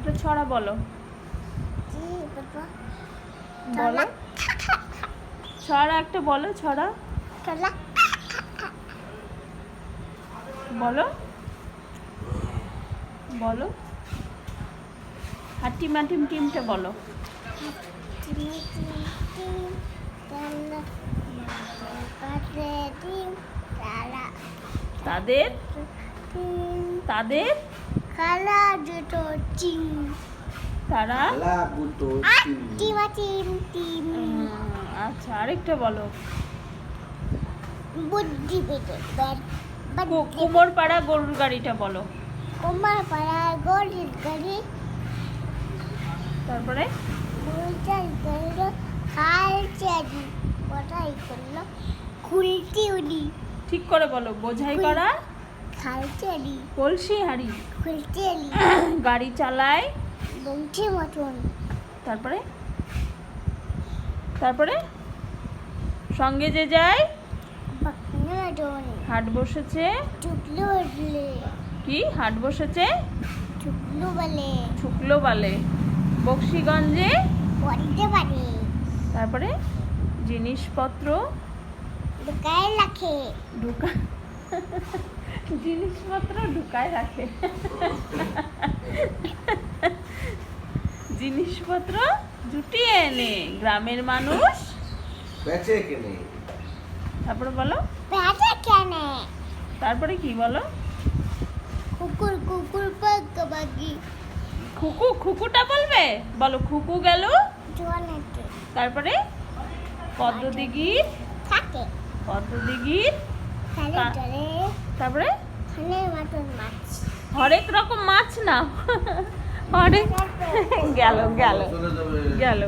একটা ছড়া বলো। জি বাবা বলো ছড়া একটা বলো, ছড়া চলা বলো বলো। হাটিম হাটিম টিমটা বলো। টিম টিম টিম চলা পাশে টিম চলা তাদের টিম তাদের কালা দুটো টিম তারা লাগুতো টিম টিম টিম আচ্ছা, আরেকটা বলো। বুদ্ধি পেতে ব্যাট কুমোরপাড়া গরুর গাড়িটা বলো। কুমার পাড়ার গরিব গাড়ি তারপরে বইটাই করলো খালছে আদি কোথায় করলো খুলতে উনি ঠিক করে বলো। বোঝাই করা খালছে আদি কলসি হাঁড়ি খুলতে আলি গাড়ি চালায়। বংশী মতন তারপরে তারপরে সঙ্গে যে যায় বাকনা মতন হাট বসেছে। চুকলো বলে কি হাট বসেছে? চুকলো বলে শুক্লো বালে বক্সিগঞ্জে। পড়তে পারে তারপরে জিনিসপত্র ঢুকায় রাখে ঢুকা জিনিসপত্র ঢুকায় রাখে। জিনিসপত্র জুটিয়ে এনে গ্রামের মানুষ বেচে কেনে। তারপরে বলো। পেটে কেনে তারপরে কি বলো? কুকুর কুকুর পাকা বাগি খুকু খুকুটা বলবে। বলো খুকু গেল। জোয়ানাতে তারপরে পদ্মদিঘির থাকে পদ্মদিঘির খালি চলে তারপরে খানের মতন মাছ হরেক রকম মাছ না হরেক গেল গেল চলে যাবে। গেল।